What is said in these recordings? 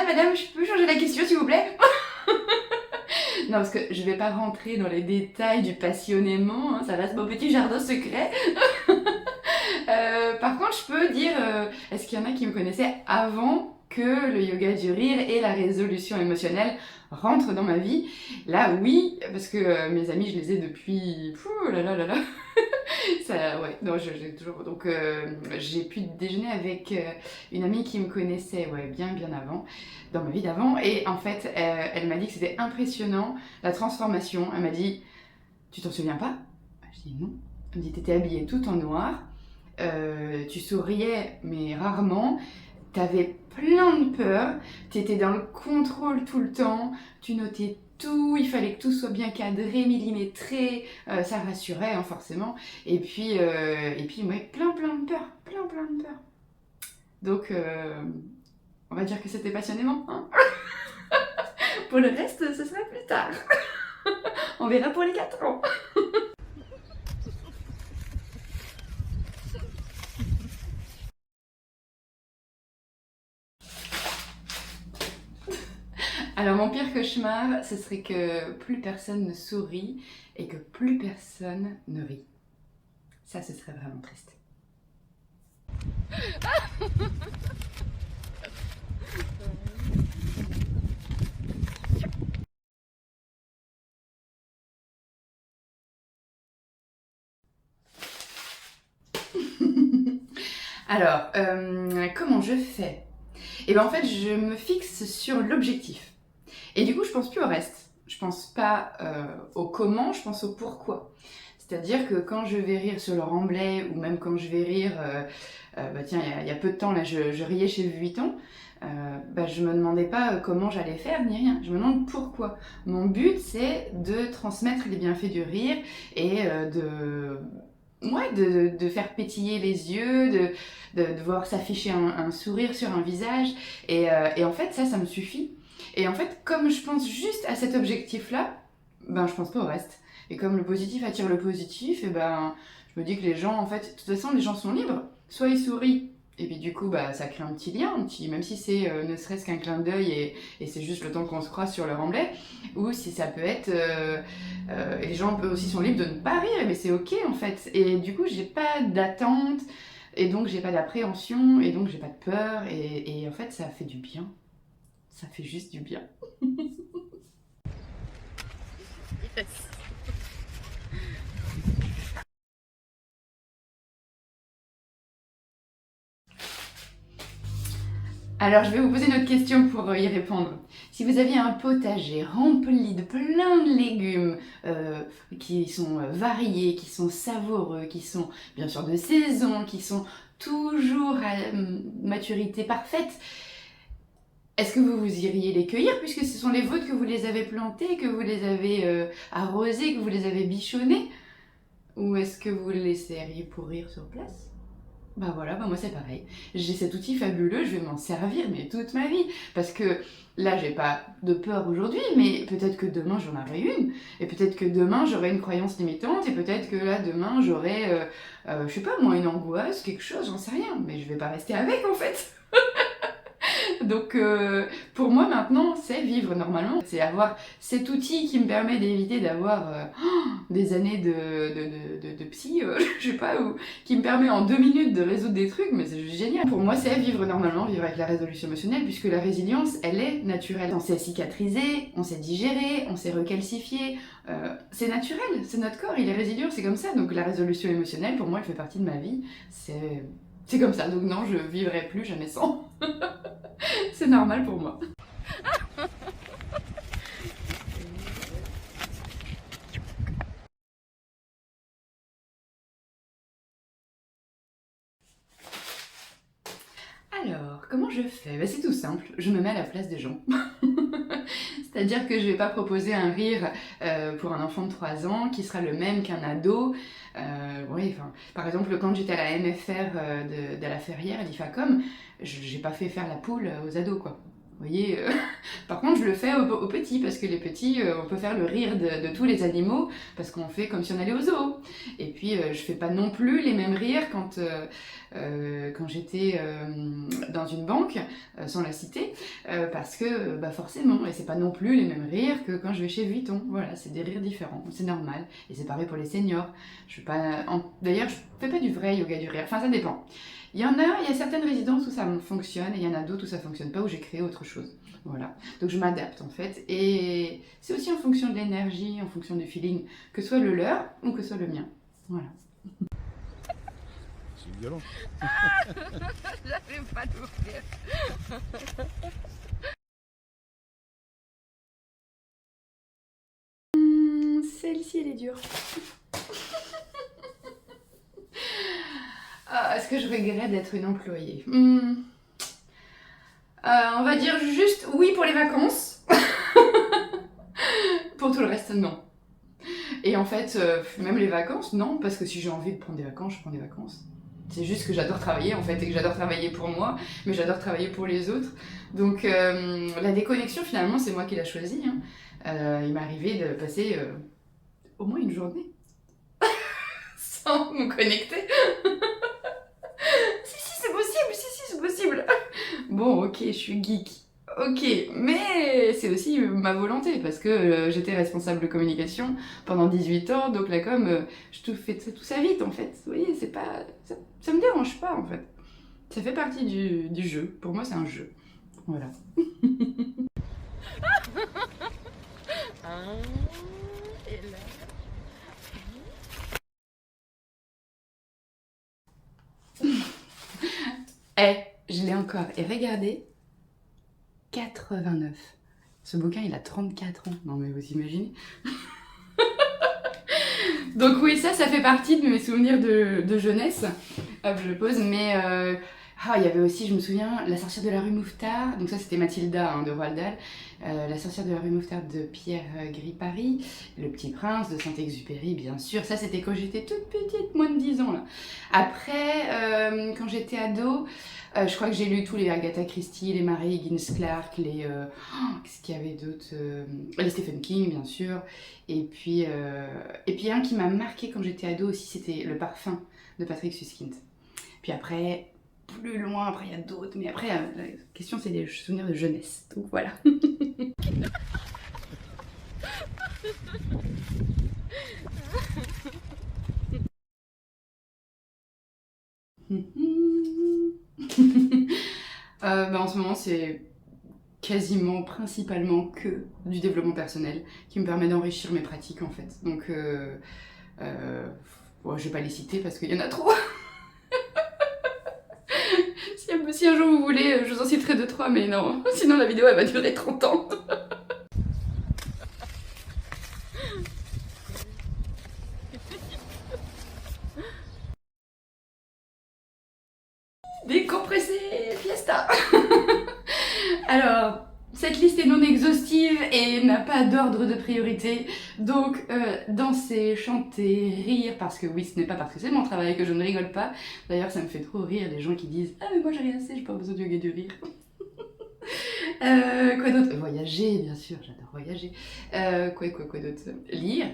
madame, je peux changer la question s'il vous plaît? Non, parce que je vais pas rentrer dans les détails du passionnément, hein, ça reste mon petit jardin secret. Par contre, je peux dire, est-ce qu'il y en a qui me connaissaient avant que le yoga du rire et la résolution émotionnelle rentrent dans ma vie? Là, oui, parce que mes amis, je les ai depuis... Pouh là là là là. Ça, ouais, non, j'ai toujours... Donc, j'ai pu déjeuner avec une amie qui me connaissait, ouais, bien, bien avant, dans ma vie d'avant. Et en fait, elle m'a dit que c'était impressionnant, la transformation. Elle m'a dit, tu t'en souviens pas? Je dis non. Elle me dit, t'étais habillée tout en noir, tu souriais, mais rarement. T'avais plein de peur, t'étais dans le contrôle tout le temps, tu notais tout, il fallait que tout soit bien cadré, millimétré, ça rassurait hein, forcément. Et puis ouais, plein de peur, plein de peur. Donc on va dire que c'était passionnément. Hein. Pour le reste, ce sera plus tard. On verra pour les 4 ans. Alors mon pire cauchemar, ce serait que plus personne ne sourit et que plus personne ne rit. Ça, ce serait vraiment triste. Alors, comment je fais? Et ben en fait, je me fixe sur l'objectif. Et du coup, je pense plus au reste. Je pense pas au comment, je pense au pourquoi. C'est-à-dire que quand je vais rire sur le remblai, ou même quand je vais rire, bah tiens, il y a peu de temps, là, je riais chez Vuitton, bah, je me demandais pas comment j'allais faire, ni rien. Je me demande pourquoi. Mon but, c'est de transmettre les bienfaits du rire et de faire pétiller les yeux, de voir s'afficher un sourire sur un visage. Et en fait, ça me suffit. Et en fait, comme je pense juste à cet objectif-là, ben je pense pas au reste. Et comme le positif attire le positif, et ben je me dis que les gens, en fait, de toute façon, les gens sont libres. Soit ils sourient, et puis du coup, bah, ça crée un petit lien, même si c'est ne serait-ce qu'un clin d'œil et c'est juste le temps qu'on se croise sur le remblai, ou si ça peut être... et les gens aussi sont libres de ne pas rire, mais c'est ok en fait. Et du coup, j'ai pas d'attente, et donc j'ai pas d'appréhension, et donc j'ai pas de peur, et en fait, ça fait du bien. Ça fait juste du bien. Yes. Alors, je vais vous poser une autre question pour y répondre. Si vous aviez un potager rempli de plein de légumes qui sont variés, qui sont savoureux, qui sont bien sûr de saison, qui sont toujours à maturité parfaite, est-ce que vous iriez les cueillir puisque ce sont les vôtres, que vous les avez plantés, que vous les avez arrosés, que vous les avez bichonnés? Ou est-ce que vous le laisseriez pourrir sur place? Bah voilà, bah moi c'est pareil. J'ai cet outil fabuleux, je vais m'en servir mais toute ma vie. Parce que là j'ai pas de peur aujourd'hui, mais peut-être que demain j'en aurai une. Et peut-être que demain j'aurai une croyance limitante, et peut-être que là demain j'aurai, je sais pas moi, une angoisse, quelque chose, j'en sais rien. Mais je vais pas rester avec en fait. Donc pour moi maintenant, c'est vivre normalement. C'est avoir cet outil qui me permet d'éviter d'avoir des années de psy, je sais pas, ou qui me permet en 2 minutes de résoudre des trucs, mais c'est juste génial. Pour moi, c'est vivre normalement, vivre avec la résolution émotionnelle, puisque la résilience, elle est naturelle. On sait cicatriser, on sait digérer, on sait recalcifier. C'est naturel, c'est notre corps, il est résilient, c'est comme ça. Donc la résolution émotionnelle, pour moi, elle fait partie de ma vie. C'est comme ça, donc non, je vivrai plus jamais sans. C'est normal pour moi. Alors, comment je fais? Bah, c'est tout simple, je me mets à la place des gens. C'est-à-dire que je vais pas proposer un rire pour un enfant de 3 ans qui sera le même qu'un ado. Oui, par exemple, quand j'étais à la MFR de la Ferrière, à l'IFACOM, j'ai pas fait faire la poule aux ados, quoi. Vous voyez, par contre, je le fais aux petits, parce que les petits, on peut faire le rire de tous les animaux, parce qu'on fait comme si on allait au zoo. Et puis, je fais pas non plus les mêmes rires quand j'étais dans une banque, sans la citer, parce que, bah forcément, et c'est pas non plus les mêmes rires que quand je vais chez Vuitton. Voilà, c'est des rires différents, c'est normal. Et c'est pareil pour les seniors. Je fais pas, d'ailleurs, je fais pas du vrai yoga du rire, enfin ça dépend. Il y a certaines résidences où ça fonctionne et il y en a d'autres où ça fonctionne pas, où j'ai créé autre chose. Voilà. Donc je m'adapte en fait. Et c'est aussi en fonction de l'énergie, en fonction du feeling, que ce soit le leur ou que ce soit le mien. Voilà. C'est violent. J'arrive pas d'ouvrir. Celle-ci, elle est dure. Est-ce que je regrette d'être une employée? On va dire juste oui pour les vacances. Pour tout le reste, non. Et en fait, même les vacances, non, parce que si j'ai envie de prendre des vacances, je prends des vacances. C'est juste que j'adore travailler en fait, et que j'adore travailler pour moi, mais j'adore travailler pour les autres. Donc la déconnexion, finalement, c'est moi qui l'ai choisie. Hein. Il m'est arrivé de passer au moins une journée sans me connecter. Si, c'est possible, si, c'est possible. Bon, ok, je suis geek. Ok, mais c'est aussi ma volonté parce que j'étais responsable de communication pendant 18 ans, donc la com, je fais tout ça vite en fait. Vous voyez, c'est pas, ça me dérange pas en fait. Ça fait partie du jeu. Pour moi, c'est un jeu. Voilà. Et là. Je l'ai encore. Et regardez, 89. Ce bouquin, il a 34 ans. Non mais vous imaginez. Donc oui, ça fait partie de mes souvenirs de jeunesse. Hop, je le pose. Mais il y avait aussi, je me souviens, La sorcière de la rue Mouffetard. Donc ça, c'était Mathilda de Roald Dahl. La sorcière de la rue Mouffetard de Pierre Gripari. Le Petit Prince de Saint-Exupéry, bien sûr. Ça, c'était quand j'étais toute petite, moins de 10 ans. Là. Après, quand j'étais ado, je crois que j'ai lu tous les Agatha Christie, les Mary Higgins Clark, qu'est-ce qu'il y avait d'autre les Stephen King, bien sûr. Et puis un qui m'a marqué quand j'étais ado aussi, c'était Le Parfum de Patrick Suskind. Puis après, plus loin, après il y a d'autres, mais après, la question c'est des souvenirs de jeunesse. Donc voilà. En ce moment, c'est quasiment, principalement que du développement personnel qui me permet d'enrichir mes pratiques en fait. Donc, je vais pas les citer parce qu'il y en a trop. Si un jour vous voulez, je vous en citerai 2-3, mais non, sinon la vidéo elle va durer 30 ans. Décompressé, fiesta. Alors, cette liste est non exhaustive et n'a pas d'ordre de priorité. Donc, danser, chanter, rire, parce que oui, ce n'est pas parce que c'est mon travail que je ne rigole pas. D'ailleurs, ça me fait trop rire les gens qui disent « Ah mais moi j'ai rien assez, j'ai pas besoin de yoga du rire. » Quoi d'autre? Voyager, bien sûr, j'adore voyager. Quoi d'autre? Lire,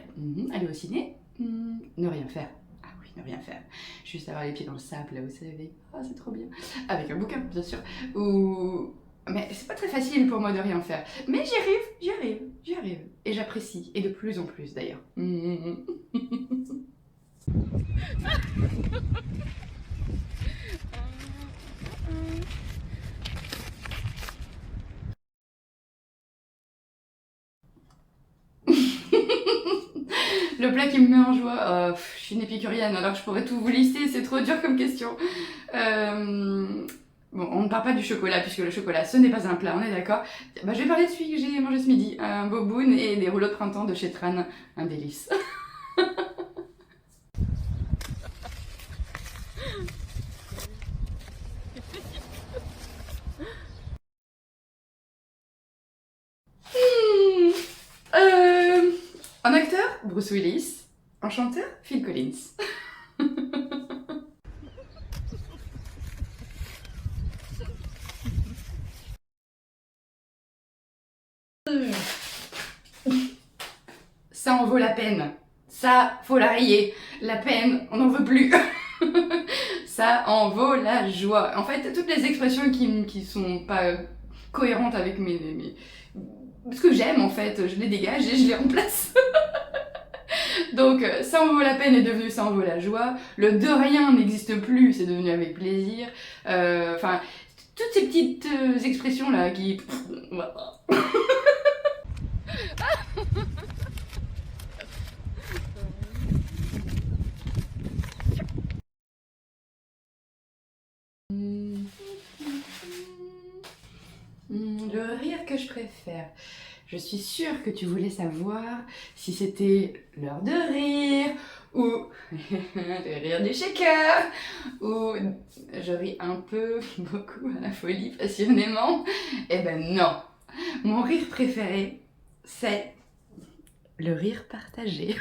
aller au ciné, ne rien faire. Ah oui, ne rien faire. Juste avoir les pieds dans le sable, là, vous savez. Ah, c'est trop bien. Avec un bouquin, bien sûr. Ou... Mais c'est pas très facile pour moi de rien faire. Mais j'y arrive. Et j'apprécie. Et de plus en plus, d'ailleurs. Le plat qui me met en joie, je suis une épicurienne, alors je pourrais tout vous lister, c'est trop dur comme question. Bon, on ne parle pas du chocolat, puisque le chocolat, ce n'est pas un plat, on est d'accord. Bah, je vais parler de celui que j'ai mangé ce midi, un boboon et des rouleaux de printemps de chez Tran, un délice. Un acteur, Bruce Willis. Un chanteur, Phil Collins. ça en vaut la peine. Ça, faut la rayer. La peine, on n'en veut plus. Ça en vaut la joie. En fait, toutes les expressions qui sont pas cohérentes avec ce que j'aime, en fait, je les dégage et je les remplace. Donc, ça en vaut la peine est devenu ça en vaut la joie. Le de rien n'existe plus, c'est devenu avec plaisir. Enfin, toutes ces petites expressions-là qui... Le rire que je préfère. Je suis sûre que tu voulais savoir si c'était l'heure de rire, ou le rire du shaker, ou je ris un peu, beaucoup, à la folie, passionnément. Eh ben non. Mon rire préféré, c'est le rire partagé.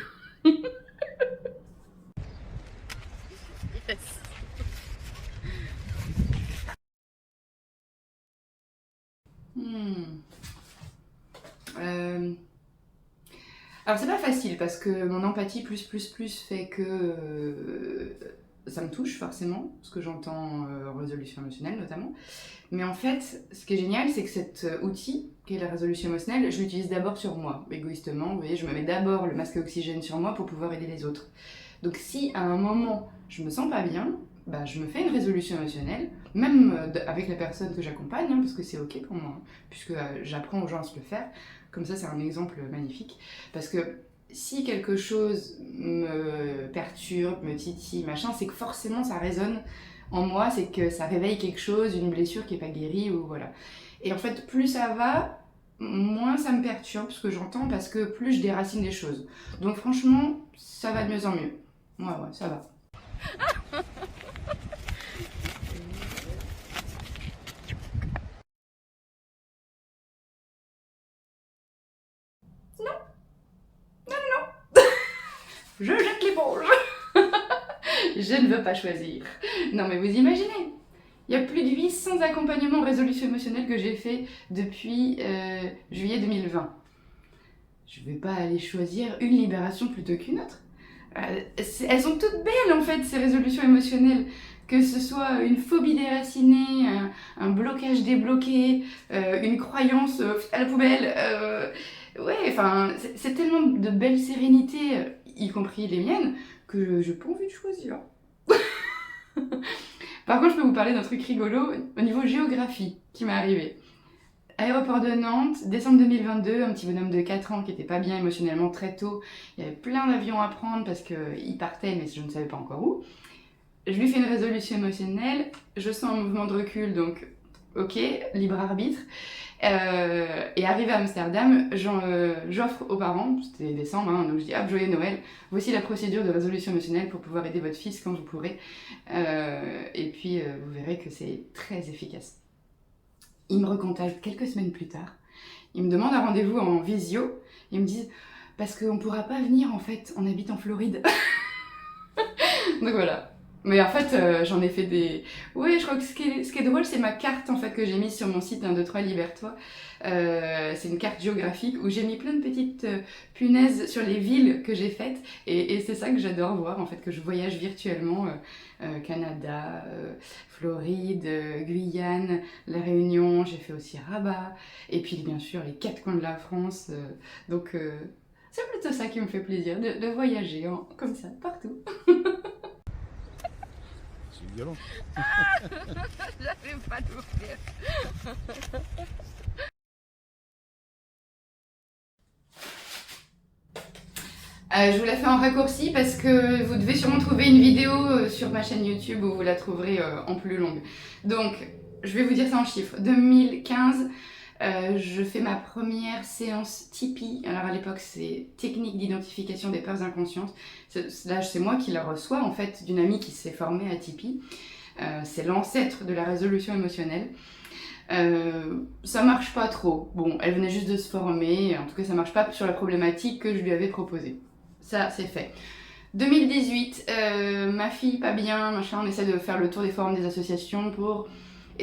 Yes. Alors c'est pas facile parce que mon empathie plus fait que ça me touche forcément, ce que j'entends en résolution émotionnelle notamment. Mais en fait, ce qui est génial, c'est que cet outil, qui est la résolution émotionnelle, je l'utilise d'abord sur moi, égoïstement. Vous voyez, je me mets d'abord le masque à oxygène sur moi pour pouvoir aider les autres. Donc si à un moment je me sens pas bien, bah, je me fais une résolution émotionnelle, même avec la personne que j'accompagne, hein, parce que c'est ok pour moi, hein, puisque j'apprends aux gens à se le faire. Comme ça, c'est un exemple magnifique. Parce que si quelque chose me perturbe, me titille, machin, c'est que forcément ça résonne en moi, c'est que ça réveille quelque chose, une blessure qui n'est pas guérie, ou voilà. Et en fait, plus ça va, moins ça me perturbe ce que j'entends, parce que plus je déracine les choses. Donc franchement, ça va de mieux en mieux. Ouais, ça va. Je jette l'éponge. Je ne veux pas choisir. Non mais vous imaginez, il y a plus de 800 accompagnements en résolution émotionnelle que j'ai fait depuis juillet 2020. Je vais pas aller choisir une libération plutôt qu'une autre. Elles sont toutes belles en fait, ces résolutions émotionnelles. Que ce soit une phobie déracinée, un blocage débloqué, une croyance à la poubelle. Ouais, enfin, c'est tellement de belle sérénité, y compris les miennes, que j'ai pas envie de choisir. Par contre, je peux vous parler d'un truc rigolo au niveau géographie qui m'est arrivé. Aéroport de Nantes, décembre 2022, un petit bonhomme de 4 ans qui était pas bien émotionnellement très tôt. Il y avait plein d'avions à prendre parce qu'il partait, mais je ne savais pas encore où. Je lui fais une résolution émotionnelle, je sens un mouvement de recul, donc ok, libre arbitre. Et arrivé à Amsterdam, j'offre aux parents, c'était décembre, hein, donc je dis hop, joyeux Noël, voici la procédure de résolution émotionnelle pour pouvoir aider votre fils quand vous pourrez. Et puis vous verrez que c'est très efficace. Il me recontacte quelques semaines plus tard, il me demande un rendez-vous en visio, ils me disent parce qu'on pourra pas venir en fait, on habite en Floride. Donc voilà. Mais en fait, j'en ai fait des... Oui, je crois que ce qui est drôle, c'est ma carte en fait que j'ai mise sur mon site 1, 2, 3, Libère-toi. C'est une carte géographique où j'ai mis plein de petites punaises sur les villes que j'ai faites. Et c'est ça que j'adore voir, en fait, que je voyage virtuellement. Canada, Floride, Guyane, La Réunion, j'ai fait aussi Rabat. Et puis bien sûr, les 4 coins de la France. Donc c'est plutôt ça qui me fait plaisir, de voyager comme ça, partout. C'est violent. J'arrive pas à l'ouvrir. Je vous la fais en raccourci parce que vous devez sûrement trouver une vidéo sur ma chaîne YouTube où vous la trouverez en plus longue. Donc, je vais vous dire ça en chiffres. 2015, je fais ma première séance Tipeee. Alors à l'époque, c'est technique d'identification des peurs inconscientes. Là, c'est moi qui la reçois en fait d'une amie qui s'est formée à Tipeee. C'est l'ancêtre de la résolution émotionnelle. Ça marche pas trop. Bon, elle venait juste de se former. En tout cas, ça marche pas sur la problématique que je lui avais proposée. Ça, c'est fait. 2018, ma fille pas bien, machin, on essaie de faire le tour des forums des associations pour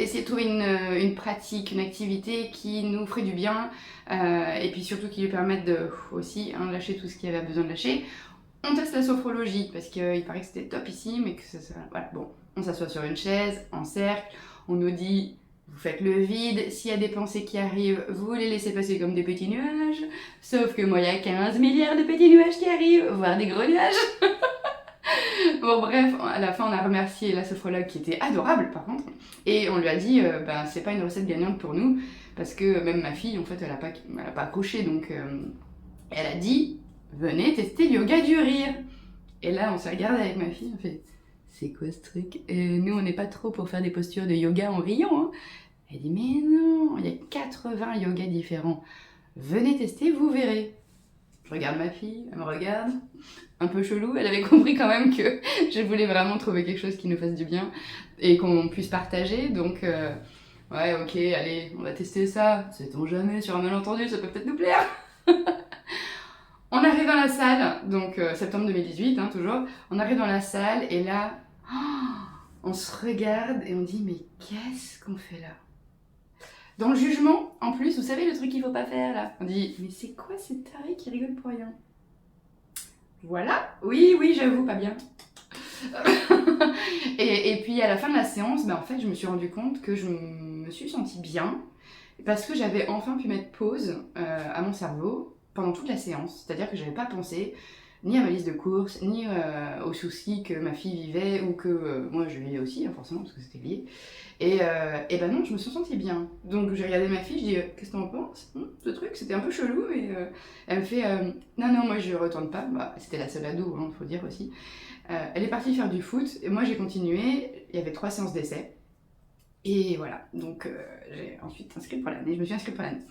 essayer de trouver une pratique, une activité qui nous ferait du bien et puis surtout qui lui permette de aussi lâcher tout ce qu'il avait besoin de lâcher. On teste la sophrologie parce qu'il paraît que c'était top ici, mais que ça voilà, bon, on s'assoit sur une chaise, en cercle, on nous dit vous faites le vide, s'il y a des pensées qui arrivent, vous les laissez passer comme des petits nuages, sauf que moi il y a 15 milliards de petits nuages qui arrivent, voire des gros nuages. Bon bref, à la fin on a remercié la sophrologue qui était adorable par contre, et on lui a dit c'est pas une recette gagnante pour nous, parce que même ma fille en fait elle a pas accroché, donc elle a dit venez tester le yoga du rire. Et là on s'est regardé avec ma fille, on fait c'est quoi ce truc? Et nous on n'est pas trop pour faire des postures de yoga en riant, hein. Elle dit mais non, il y a 80 yogas différents, venez tester, vous verrez. Je regarde ma fille, elle me regarde, un peu chelou, elle avait compris quand même que je voulais vraiment trouver quelque chose qui nous fasse du bien et qu'on puisse partager, donc ouais ok, allez, on va tester ça, sait-on jamais, sur un malentendu, ça peut peut-être nous plaire. On arrive dans la salle, donc septembre 2018, hein, toujours, on arrive dans la salle et là, on se regarde et on dit mais qu'est-ce qu'on fait là? Dans le jugement, en plus, vous savez le truc qu'il faut pas faire là? On dit, mais c'est quoi ces tarés qui rigolent pour rien? Voilà, oui, j'avoue, pas bien. et puis à la fin de la séance, en fait, je me suis rendu compte que je me suis sentie bien parce que j'avais enfin pu mettre pause à mon cerveau pendant toute la séance. C'est-à-dire que j'avais pas pensé ni à ma liste de courses, ni aux soucis que ma fille vivait ou que moi je vivais aussi, forcément, parce que c'était lié. Et ben non, je me suis sentie bien. Donc j'ai regardé ma fille, je dis qu'est-ce que t'en penses? Ce truc, c'était un peu chelou. Et elle me fait non, moi je retourne pas. C'était la seule ado, faut dire aussi. Elle est partie faire du foot et moi j'ai continué. Il y avait 3 séances d'essai. Et voilà, donc j'ai ensuite inscrit pour l'année. Je me suis inscrite pour l'année.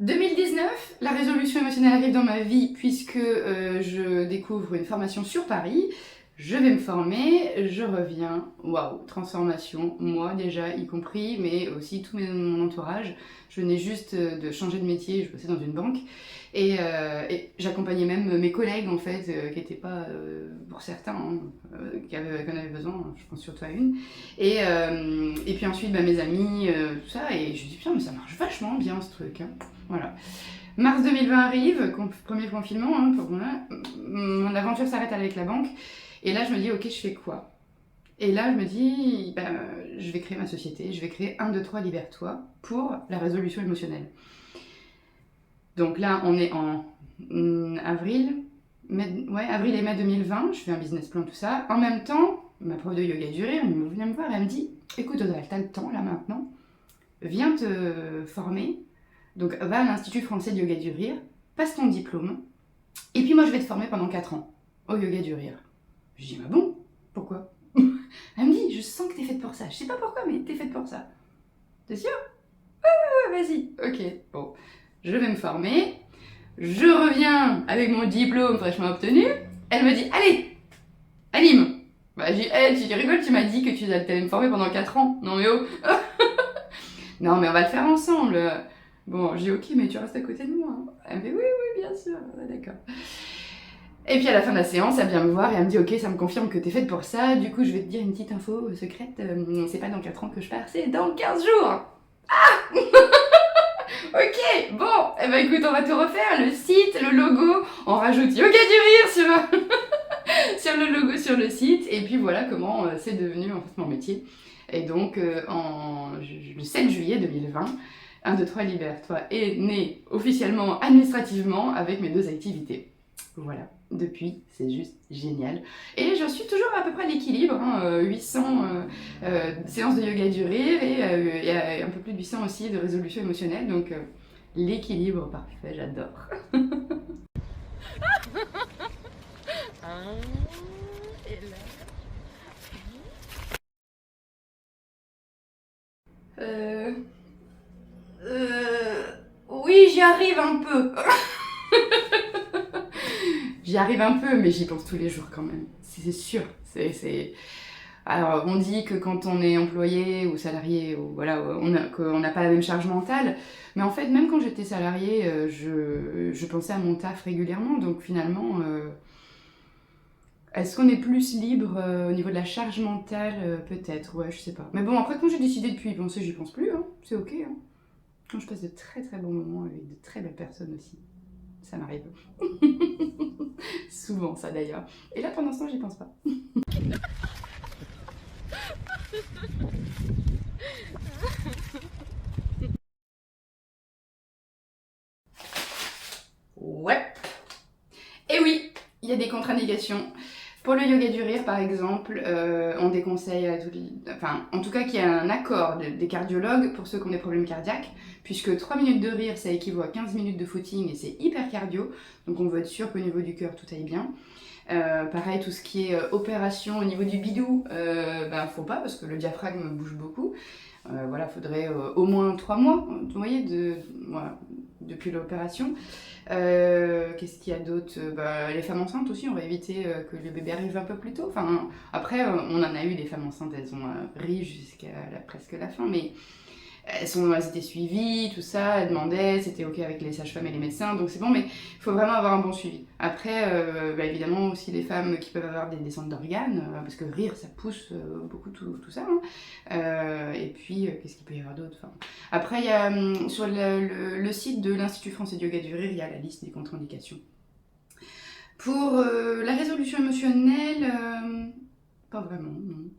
2019, la résolution émotionnelle arrive dans ma vie puisque je découvre une formation sur Paris. Je vais me former, je reviens, waouh, transformation, moi déjà y compris, mais aussi tout mon entourage. Je venais juste de changer de métier, je bossais dans une banque et j'accompagnais même mes collègues en fait, qui n'étaient pas, pour certains, qu'on avait besoin, je pense surtout à une. Et puis ensuite mes amis, tout ça, et je me dis putain mais ça marche vachement bien ce truc, hein. Voilà. Mars 2020 arrive, premier confinement, pour moi, mon aventure s'arrête avec la banque. Et là, je me dis, ok, je fais quoi? Et là, je me dis, je vais créer ma société, je vais créer 1, 2, 3 Libère-toi pour la résolution émotionnelle. Donc là, on est en avril et mai 2020, je fais un business plan, tout ça. En même temps, ma prof de yoga du rire vient me voir et elle me dit, écoute Audrey, t'as le temps là maintenant, viens te former. Donc va à l'Institut français de yoga du rire, passe ton diplôme, et puis moi je vais te former pendant 4 ans au yoga du rire. Je dis, bon, pourquoi? Elle me dit, je sens que t'es faite pour ça. Je sais pas pourquoi, mais t'es faite pour ça. T'es sûre? Ouais, vas-y. Ok, bon. Je vais me former. Je reviens avec mon diplôme fraîchement obtenu. Elle me dit, allez, anime. Je dis, hey, tu rigoles, tu m'as dit que tu allais me former pendant 4 ans. Non mais oh. Non mais on va le faire ensemble. Bon, je dis, ok, mais tu restes à côté de moi. Elle me fait, oui, bien sûr. D'accord. Et puis à la fin de la séance, elle vient me voir et elle me dit ok, ça me confirme que t'es faite pour ça, du coup je vais te dire une petite info secrète, c'est pas dans 4 ans que je pars, c'est dans 15 jours. Ah. Ok, bon, écoute, on va tout refaire, le site, le logo, on rajoute yoga du rire sur le logo sur le site, et puis voilà comment c'est devenu en fait mon métier. Et donc le 7 juillet 2020, 1, 2, 3 Libère-toi est né officiellement, administrativement, avec mes 2 activités. Voilà, depuis, c'est juste génial. Et je suis toujours à peu près à l'équilibre, 800 séances de yoga du rire et un peu plus de 800 aussi de résolution émotionnelle, donc l'équilibre parfait, j'adore. Oui, j'y arrive un peu. J'y arrive un peu, mais j'y pense tous les jours quand même. C'est sûr. Alors, on dit que quand on est employé ou salarié, ou voilà, qu'on n'a pas la même charge mentale. Mais en fait, même quand j'étais salariée, je pensais à mon taf régulièrement. Donc finalement, Est-ce qu'on est plus libre au niveau de la charge mentale? Peut-être, ouais, je sais pas. Mais bon, après, quand j'ai décidé de plus y penser, j'y pense plus, hein. C'est ok, hein. Quand je passe de très très bons moments avec de très belles personnes aussi. Ça m'arrive. Souvent, ça d'ailleurs. Et là, pour l'instant, j'y pense pas. Ouais. Et oui, il y a des contre-indications. Pour le yoga du rire, par exemple, on déconseille à enfin, en tout cas qu'il y a un accord des cardiologues pour ceux qui ont des problèmes cardiaques, puisque 3 minutes de rire, ça équivaut à 15 minutes de footing et c'est hyper cardio, donc on veut être sûr qu'au niveau du cœur, tout aille bien. Pareil, tout ce qui est opération au niveau du bidou, ben faut pas parce que le diaphragme bouge beaucoup. Voilà, faudrait au moins 3 mois, vous voyez, voilà, depuis l'opération. Qu'est-ce qu'il y a d'autre? Les femmes enceintes aussi, on va éviter que le bébé arrive un peu plus tôt. Enfin, après, on en a eu des femmes enceintes, elles ont ri jusqu'à presque la fin, mais elles étaient suivies, tout ça, elles demandaient, c'était ok avec les sages-femmes et les médecins, donc c'est bon, mais il faut vraiment avoir un bon suivi. Après, évidemment aussi les femmes qui peuvent avoir des descentes d'organes, parce que rire ça pousse beaucoup tout ça. Hein. Et puis, qu'est-ce qu'il peut y avoir d'autre? Enfin, après, il y a sur le site de l'Institut français de yoga du rire, il y a la liste des contre-indications. Pour la résolution émotionnelle, pas vraiment, non.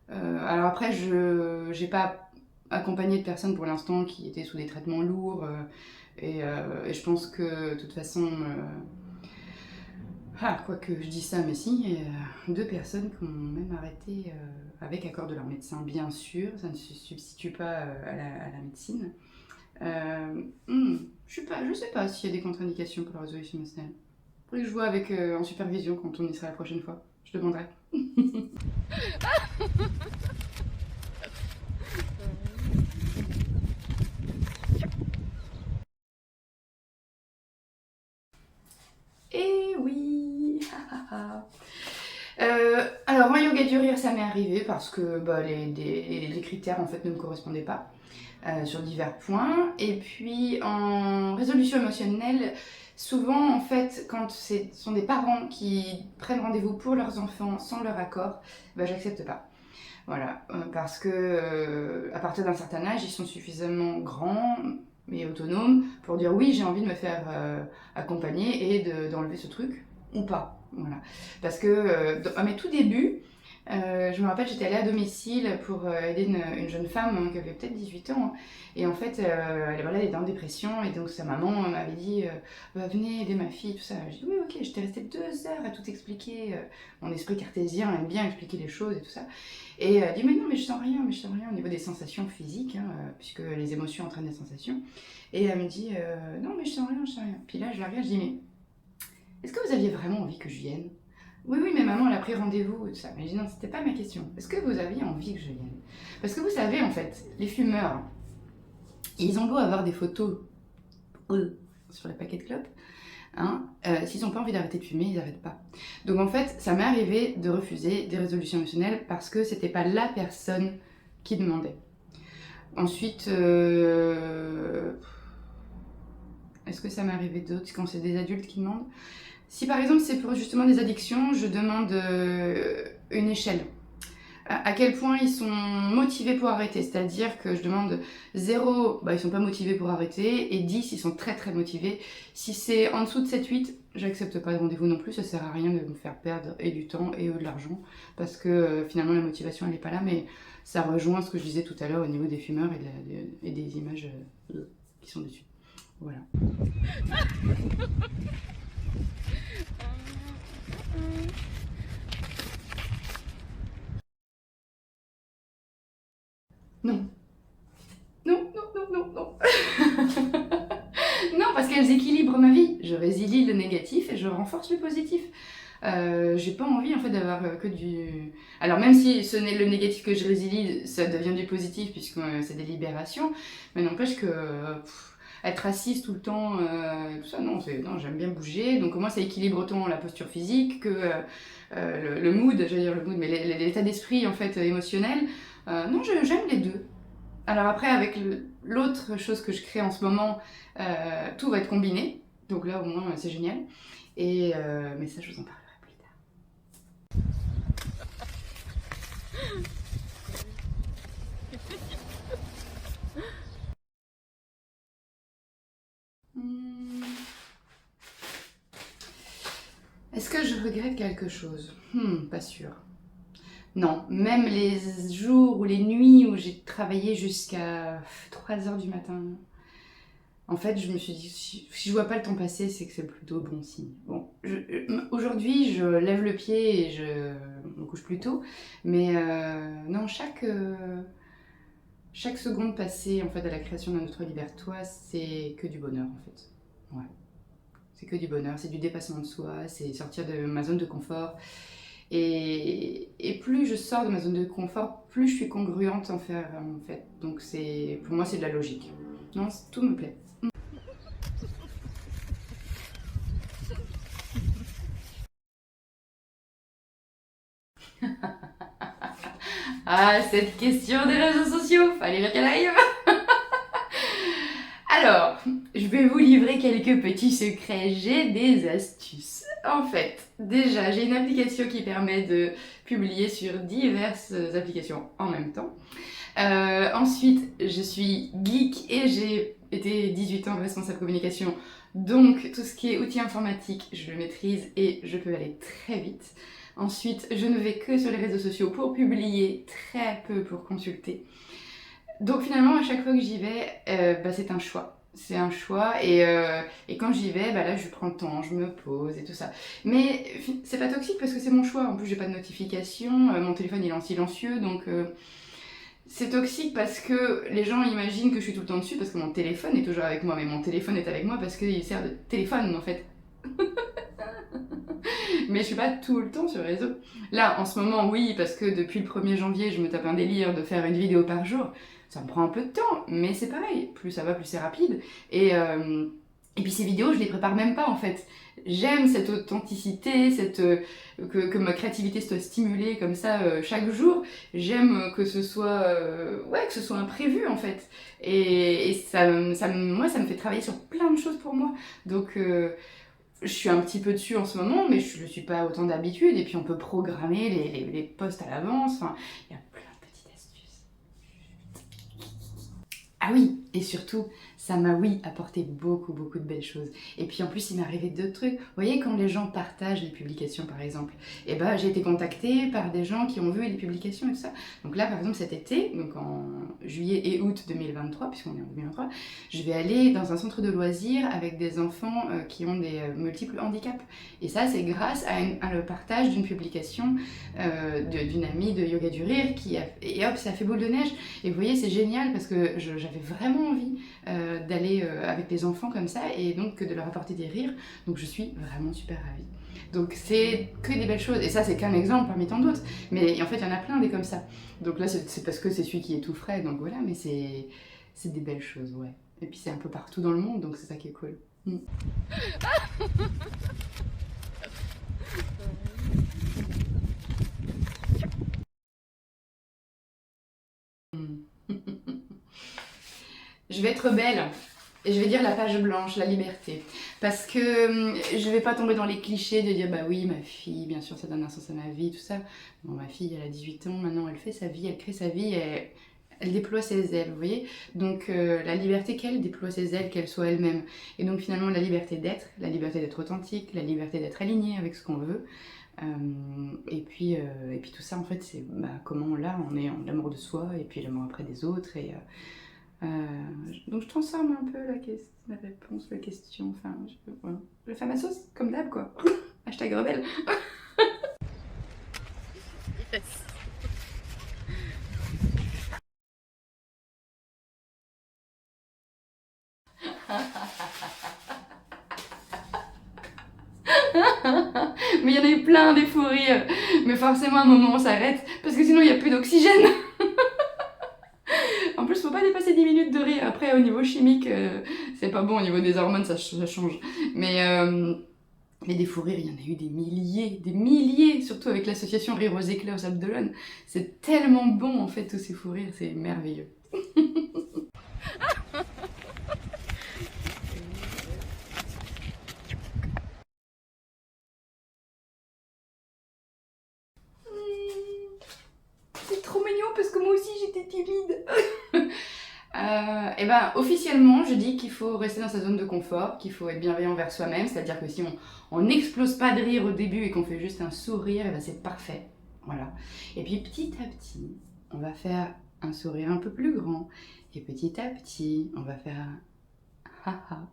Alors après, je n'ai pas accompagné de personnes pour l'instant qui étaient sous des traitements lourds. Et je pense que de toute façon, quoi que je dis ça, mais si, il y a 2 personnes qui ont même arrêté avec accord de leur médecin, bien sûr, ça ne se substitue pas à la médecine. Je sais pas s'il y a des contre-indications pour la résolution émotionnelle. Faudrait que je vois avec en supervision quand on y sera la prochaine fois. Je demanderai. Et oui. Alors en yoga du rire, ça m'est arrivé parce que les critères en fait ne me correspondaient pas sur divers points. Et puis en résolution émotionnelle, souvent en fait quand ce sont des parents qui prennent rendez-vous pour leurs enfants sans leur accord, j'accepte pas. Voilà, parce que à partir d'un certain âge, ils sont suffisamment grands mais autonomes pour dire oui, j'ai envie de me faire accompagner et d'enlever ce truc ou pas. Voilà. Parce que à mes tout débuts, je me rappelle, j'étais allée à domicile pour aider une jeune femme qui avait peut-être 18 ans. Et en fait, elle était en dépression. Et donc, sa maman m'avait dit venez aider ma fille, tout ça. J'ai dit oui, ok. J'étais restée 2 heures à tout expliquer. Mon esprit cartésien aime bien expliquer les choses et tout ça. Et elle dit mais non, mais je sens rien au niveau des sensations physiques, hein, puisque les émotions entraînent des sensations. Et elle me dit non, mais je sens rien. Puis là, je la regarde, je dis mais est-ce que vous aviez vraiment envie que je vienne? Oui, oui, mais maman, elle a pris rendez-vous et tout ça. Mais je dis non, c'était pas ma question. Est-ce que vous aviez envie que je vienne? Parce que vous savez, en fait, les fumeurs, ils ont beau avoir des photos sur les paquets de clopes, hein, s'ils n'ont pas envie d'arrêter de fumer, ils n'arrêtent pas. Donc en fait, ça m'est arrivé de refuser des résolutions émotionnelles parce que c'était pas la personne qui demandait. Ensuite, est-ce que ça m'est arrivé d'autres quand c'est des adultes qui demandent? Si par exemple c'est pour justement des addictions, je demande une échelle. À quel point ils sont motivés pour arrêter. C'est-à-dire que je demande 0, ils sont pas motivés pour arrêter, et 10, ils sont très très motivés. Si c'est en dessous de 7-8, j'accepte pas de rendez-vous non plus, ça sert à rien de me faire perdre et du temps et de l'argent, parce que finalement la motivation elle est pas là, mais ça rejoint ce que je disais tout à l'heure au niveau des fumeurs et des images qui sont dessus. Voilà. Non. Non, non, non, non, non. Non, parce qu'elles équilibrent ma vie. Je résilie le négatif et je renforce le positif. J'ai pas envie en fait d'avoir que du... Alors même si ce n'est le négatif que je résilie, ça devient du positif puisque c'est des libérations, mais n'empêche que être assise tout le temps, tout ça, non, j'aime bien bouger, donc moi ça équilibre autant la posture physique que le mood, j'allais dire le mood, mais l'état d'esprit en fait émotionnel. Non, j'aime les deux. Alors après, avec l'autre chose que je crée en ce moment, tout va être combiné. Donc là, au moins, c'est génial. Mais ça, je vous en parlerai plus tard. Hmm. Est-ce que je regrette quelque chose? Pas sûr. Non, même les jours ou les nuits où j'ai travaillé jusqu'à 3 heures du matin, en fait, je me suis dit, si je vois pas le temps passer, c'est que c'est plutôt bon signe. Bon, aujourd'hui, je lève le pied et je me couche plus tôt, mais non, chaque seconde passée en fait à la création d'un autre libertoire, c'est que du bonheur en fait. Ouais, c'est que du bonheur, c'est du dépassement de soi, c'est sortir de ma zone de confort. Et plus je sors de ma zone de confort, plus je suis congruente en fait. Donc pour moi, c'est de la logique. Non, tout me plaît. Ah, cette question des réseaux sociaux, fallait bien qu'elle arrive. Alors, je vais vous livrer quelques petits secrets. J'ai des astuces. En fait, déjà, j'ai une application qui permet de publier sur diverses applications en même temps. Ensuite, je suis geek et j'ai été 18 ans responsable communication. Donc, tout ce qui est outils informatiques, je le maîtrise et je peux aller très vite. Ensuite, je ne vais que sur les réseaux sociaux pour publier, très peu pour consulter. Donc finalement, à chaque fois que j'y vais, c'est un choix. C'est un choix et quand j'y vais, là je prends le temps, je me pose et tout ça. Mais c'est pas toxique parce que c'est mon choix. En plus, j'ai pas de notification, mon téléphone il est en silencieux donc c'est toxique parce que les gens imaginent que je suis tout le temps dessus parce que mon téléphone est toujours avec moi. Mais mon téléphone est avec moi parce qu'il sert de téléphone en fait. Mais je suis pas tout le temps sur les réseaux. Là, en ce moment, oui, parce que depuis le 1er janvier, je me tape un délire de faire une vidéo par jour. Ça me prend un peu de temps, mais c'est pareil. Plus ça va, plus c'est rapide. Et puis ces vidéos, je les prépare même pas en fait. J'aime cette authenticité, que ma créativité soit stimulée comme ça chaque jour. J'aime que ce soit, que ce soit imprévu en fait. Et moi, ça me fait travailler sur plein de choses pour moi. Donc, je suis un petit peu dessus en ce moment, mais je ne le suis pas autant d'habitude. Et puis on peut programmer les posts à l'avance. Enfin, il y a plein de petites astuces. Ah oui, et surtout, ça m'a, oui, apporté beaucoup, beaucoup de belles choses. Et puis en plus, il m'est arrivé d'autres trucs. Vous voyez, quand les gens partagent les publications, par exemple, j'ai été contactée par des gens qui ont vu les publications et tout ça. Donc là, par exemple, cet été, donc en juillet et août 2023, puisqu'on est en 2023, je vais aller dans un centre de loisirs avec des enfants qui ont des multiples handicaps. Et ça, c'est grâce à le partage d'une publication d'une amie de Yoga du Rire et hop, ça a fait boule de neige. Et vous voyez, c'est génial parce que j'avais vraiment envie d'aller avec les enfants comme ça et donc de leur apporter des rires. Donc je suis vraiment super ravie. Donc c'est que des belles choses. Et ça, c'est qu'un exemple parmi tant d'autres. Mais en fait, il y en a plein des comme ça. Donc là, c'est parce que c'est celui qui est tout frais. Donc voilà, mais c'est des belles choses, ouais. Et puis c'est un peu partout dans le monde, donc c'est ça qui est cool. Je vais être belle et je vais dire la page blanche, la liberté. Parce que je vais pas tomber dans les clichés de dire bah oui, ma fille, bien sûr, ça donne un sens à ma vie, tout ça. Bon, ma fille, elle a 18 ans, maintenant elle fait sa vie, elle crée sa vie, elle déploie ses ailes, vous voyez. Donc la liberté qu'elle déploie ses ailes, qu'elle soit elle-même. Et donc finalement, la liberté d'être authentique, la liberté d'être alignée avec ce qu'on veut. Et puis tout ça, en fait, c'est comment là, on est en l'amour de soi et puis l'amour après des autres. Donc je transforme un peu la réponse, la question, enfin, voilà. Je fais ma sauce, comme d'hab, quoi. Hashtag rebelle. Yes. Mais il y en a eu plein des fous rires. Mais forcément, à un moment, on s'arrête, parce que sinon, il n'y a plus d'oxygène. En plus, faut pas dépasser 10 minutes de rire. Après, au niveau chimique, c'est pas bon. Au niveau des hormones, ça change. Mais des fous rires, il y en a eu des milliers, surtout avec l'association Rire aux éclairs aux Abdelone. C'est tellement bon, en fait, tous ces fous rires, c'est merveilleux. timide. Et ben officiellement, je dis qu'il faut rester dans sa zone de confort, qu'il faut être bienveillant envers soi-même, c'est-à-dire que si on n'explose pas de rire au début et qu'on fait juste un sourire, et ben c'est parfait. Voilà. Et puis petit à petit, on va faire un sourire un peu plus grand. Et petit à petit, on va faire un ha ha.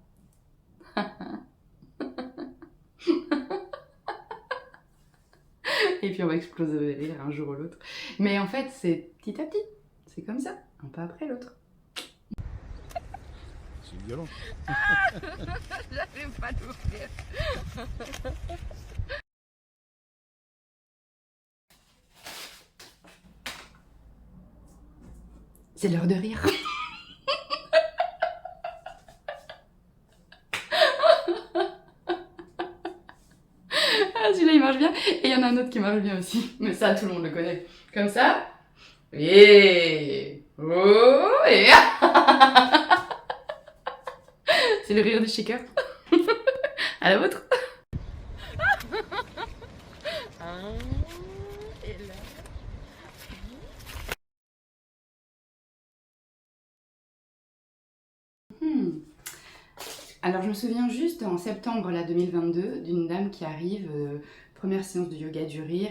Et puis on va exploser de rire un jour ou l'autre. Mais en fait, c'est petit à petit. C'est comme ça, un pas après l'autre. C'est violent. J'arrive pas à t'ouvrir. C'est l'heure de rire. Ah, celui-là il marche bien. Et il y en a un autre qui marche bien aussi. Mais ça, tout le monde le connaît. Comme ça. Et oh et c'est le rire du shaker. À la vôtre. Et là. Alors je me souviens juste en septembre là, 2022 d'une dame qui arrive, première séance de yoga du rire,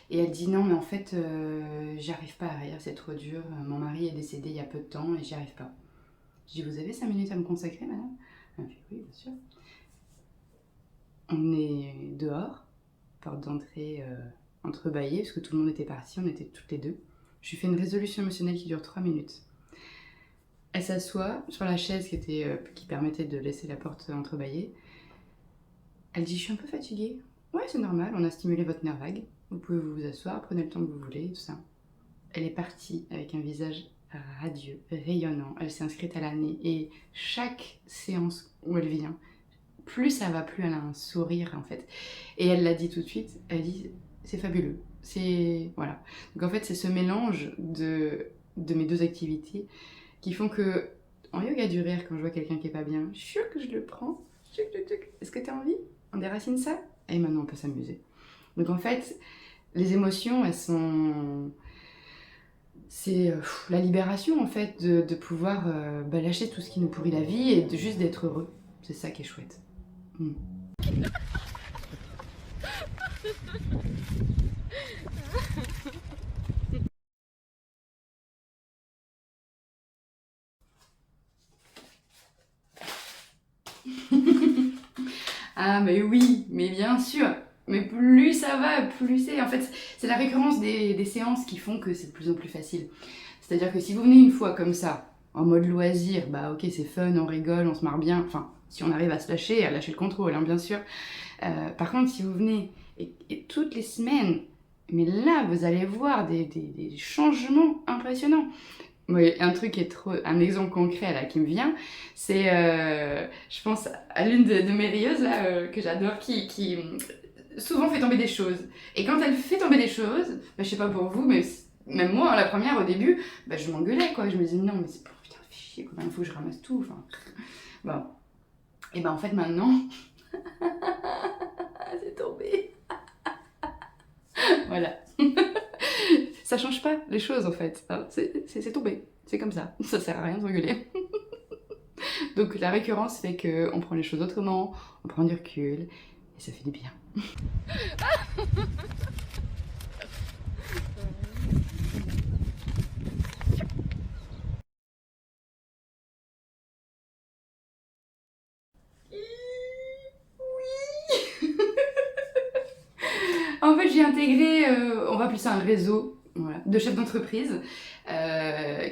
et elle dit non mais en fait j'y arrive pas à rire, c'est trop dur, mon mari est décédé il y a peu de temps et j'y arrive pas. Je dis vous avez 5 minutes à me consacrer madame? Elle fait oui bien sûr. On est dehors, porte d'entrée entrebâillée parce que tout le monde était parti, on était toutes les deux. Je lui fais une résolution émotionnelle qui dure 3 minutes. Elle s'assoit sur la chaise qui permettait de laisser la porte entrebâillée. Elle dit « Je suis un peu fatiguée. » « Ouais, c'est normal, on a stimulé votre nerf vague. Vous pouvez vous asseoir, prenez le temps que vous voulez, tout ça. » Elle est partie avec un visage radieux, rayonnant. Elle s'est inscrite à l'année et chaque séance où elle vient, plus ça va, plus elle a un sourire en fait. Et elle l'a dit tout de suite, elle dit « C'est fabuleux. » C'est... Voilà. Donc en fait, c'est ce mélange de mes deux activités qui font que, en yoga du rire, quand je vois quelqu'un qui est pas bien, je suis sûre que je le prends. Est-ce que tu as envie? On déracine ça? Et maintenant, on peut s'amuser. Donc en fait, les émotions, elles sont... C'est la libération, en fait, de pouvoir lâcher tout ce qui nous pourrit la vie et juste d'être heureux. C'est ça qui est chouette. Ah mais oui, mais bien sûr. Mais plus ça va, plus c'est... En fait, c'est la récurrence des séances qui font que c'est de plus en plus facile. C'est-à-dire que si vous venez une fois comme ça, en mode loisir, bah ok c'est fun, on rigole, on se marre bien. Enfin, si on arrive à se lâcher, à lâcher le contrôle, hein, bien sûr. Par contre, si vous venez et toutes les semaines, mais là vous allez voir des changements impressionnants. Oui, un truc qui est trop... Un exemple concret là qui me vient, c'est... je pense à l'une de mes rieuses là, que j'adore, qui souvent fait tomber des choses. Et quand elle fait tomber des choses, bah, je sais pas pour vous, mais même moi, la première au début, bah, je m'engueulais quoi. Je me disais non mais c'est pour putain fais chier, combien il faut que je ramasse tout, enfin... Bon. Et ben en fait maintenant... c'est tombé. Voilà. Ça change pas les choses en fait, c'est tombé, c'est comme ça, ça sert à rien de s'engueuler. Donc la récurrence fait qu'on prend les choses autrement, on prend du recul, et ça fait du bien. En fait j'ai intégré, on va appeler ça un réseau, voilà, de chefs d'entreprise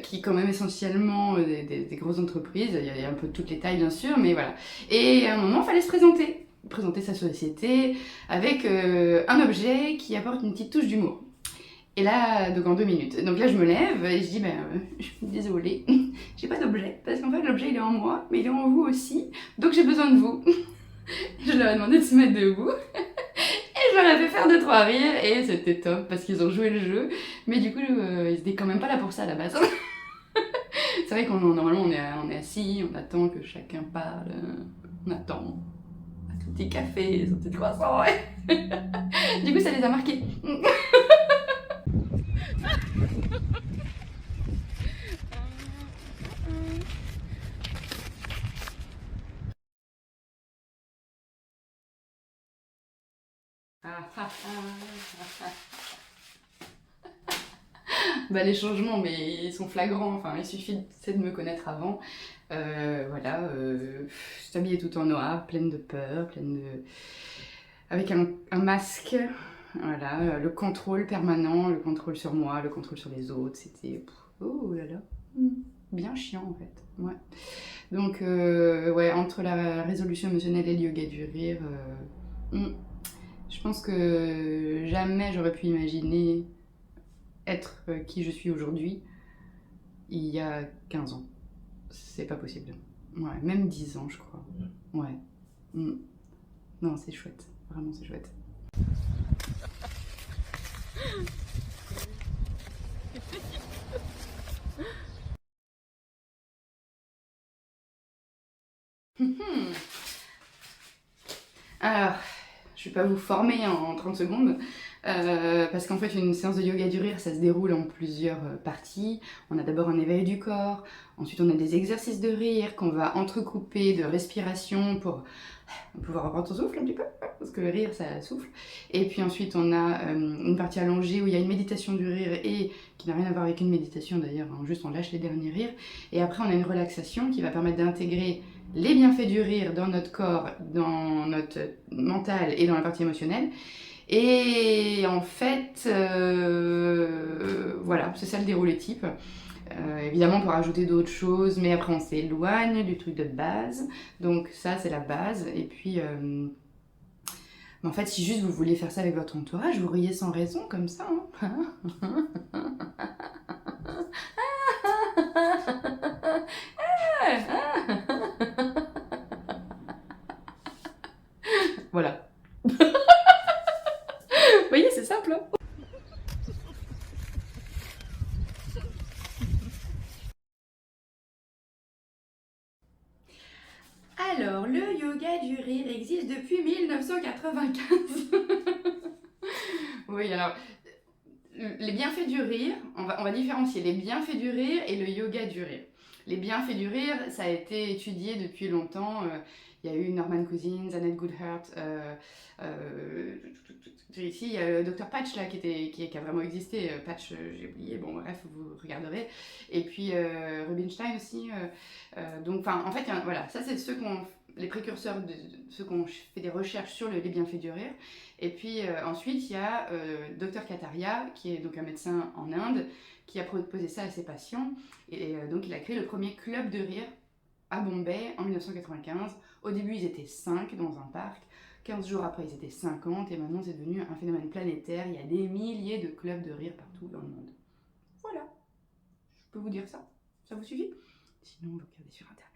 qui quand même essentiellement des grosses entreprises, il y a un peu de toutes les tailles bien sûr, mais voilà. Et à un moment, il fallait se présenter sa société avec un objet qui apporte une petite touche d'humour. Et là, donc en 2 minutes. Donc là, je me lève et je dis, je suis désolée, j'ai pas d'objet, parce qu'en fait, l'objet il est en moi, mais il est en vous aussi, donc j'ai besoin de vous. Je leur ai demandé de se mettre debout. Je leur ai fait faire 2-3 rires et c'était top parce qu'ils ont joué le jeu. Mais du coup, ils étaient quand même pas là pour ça à la base. C'est vrai qu'on normalement on est assis, on attend que chacun parle, on attend un tout petit café, son petit croissant. Ouais. Du coup, ça les a marqués. Ah, ah, ah. Bah, les changements, mais ils sont flagrants. Enfin, il suffit c'est de me connaître avant. Voilà, je suis habillée tout en noir, pleine de peur, avec un masque. Voilà, le contrôle permanent, le contrôle sur moi, le contrôle sur les autres. C'était... Oh là là. Bien chiant en fait. Ouais. Donc, ouais, entre la résolution émotionnelle et le yoga du rire, je pense que jamais j'aurais pu imaginer être qui je suis aujourd'hui il y a 15 ans. C'est pas possible. Ouais, même 10 ans, je crois. Ouais. Mm. Non, c'est chouette. Vraiment, c'est chouette. Alors, je vais pas vous former en 30 secondes, parce qu'en fait une séance de yoga du rire, ça se déroule en plusieurs parties. On a d'abord un éveil du corps, ensuite on a des exercices de rire qu'on va entrecouper de respiration pour pouvoir reprendre son souffle un petit peu, parce que le rire ça souffle. Et puis ensuite on a une partie allongée où il y a une méditation du rire et qui n'a rien à voir avec une méditation d'ailleurs, hein, juste on lâche les derniers rires. Et après on a une relaxation qui va permettre d'intégrer les bienfaits du rire dans notre corps, dans notre mental et dans la partie émotionnelle. Et en fait, voilà, c'est ça le déroulé type. Évidemment, on peut rajouter d'autres choses, mais après on s'éloigne du truc de base. Donc ça, c'est la base. Et puis, en fait, si juste vous voulez faire ça avec votre entourage, vous riez sans raison comme ça. Hein. Voilà. Vous voyez, c'est simple. Hein. Alors, le yoga du rire existe depuis 1995. Oui, alors, les bienfaits du rire, on va différencier les bienfaits du rire et le yoga du rire. Les bienfaits du rire, ça a été étudié depuis longtemps. Il y a eu Norman Cousins, Annette Goodhart. Ici, il y a le Dr Patch là, qui a vraiment existé. Patch, j'ai oublié. Bon, bref, vous regarderez. Et puis Rubinstein aussi. Donc, en fait, voilà, ça c'est les précurseurs de ceux qui ont fait des recherches sur les bienfaits du rire. Et puis ensuite, il y a Dr Kataria, qui est donc un médecin en Inde, qui a proposé ça à ses patients. Et donc, il a créé le premier club de rire à Bombay en 1995. Au début, ils étaient 5 dans un parc. 15 jours après, ils étaient 50. Et maintenant, c'est devenu un phénomène planétaire. Il y a des milliers de clubs de rire partout dans le monde. Voilà. Je peux vous dire ça. Ça vous suffit? Sinon, vous regardez sur Internet.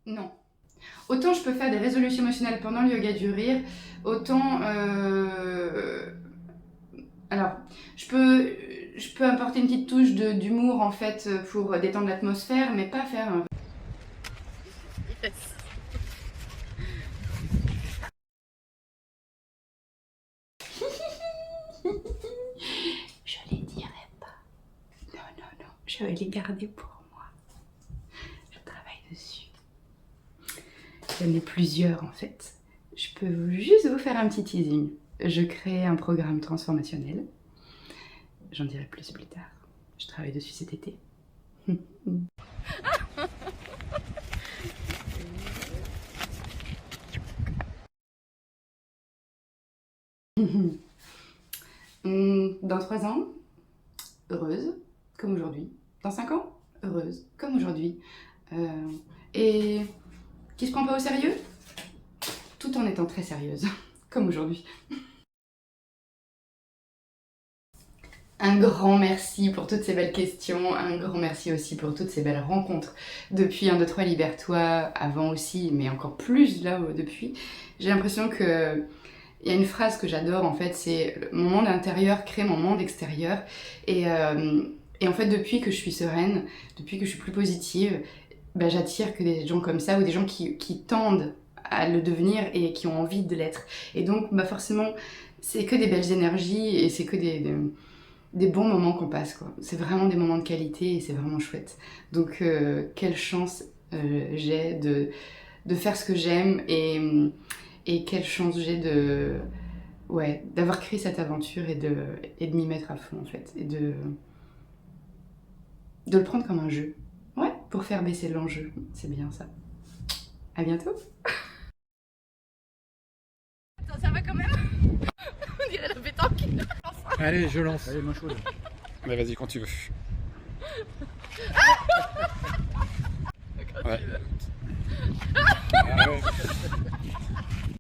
Non. Autant je peux faire des résolutions émotionnelles pendant le yoga du rire, autant... Alors, je peux apporter une petite touche d'humour en fait pour détendre l'atmosphère, mais pas faire un... Yes. Je les dirai pas. Non, non, non. Je vais les garder pour moi. Je travaille dessus. J'en ai plusieurs en fait. Je peux juste vous faire un petit teasing. Je crée un programme transformationnel. J'en dirai plus tard. Je travaille dessus cet été. Dans 3 ans, heureuse, comme aujourd'hui. Dans 5 ans, heureuse, comme aujourd'hui. Et qui se prend pas au sérieux, tout en étant très sérieuse, comme aujourd'hui. Un grand merci pour toutes ces belles questions, un grand merci aussi pour toutes ces belles rencontres depuis 1, 2, 3 Libère-toi, avant aussi, mais encore plus là depuis. J'ai l'impression que il y a une phrase que j'adore en fait, c'est mon monde intérieur crée mon monde extérieur. Et en fait, depuis que je suis sereine, depuis que je suis plus positive, bah, j'attire que des gens comme ça ou des gens qui tendent à le devenir et qui ont envie de l'être. Et donc, bah, forcément, c'est que des belles énergies et c'est que des bons moments qu'on passe, quoi. C'est vraiment des moments de qualité et c'est vraiment chouette. Donc, quelle chance j'ai de faire ce que j'aime et quelle chance j'ai ouais, d'avoir créé cette aventure et de m'y mettre à fond, en fait. Et de le prendre comme un jeu. Ouais, pour faire baisser l'enjeu. C'est bien ça. À bientôt. Attends, ça va quand même. On dirait la pétanque. Allez, je lance. Allez, moi chaud. Bah vas-y quand tu veux. Quand Ouais. tu veux.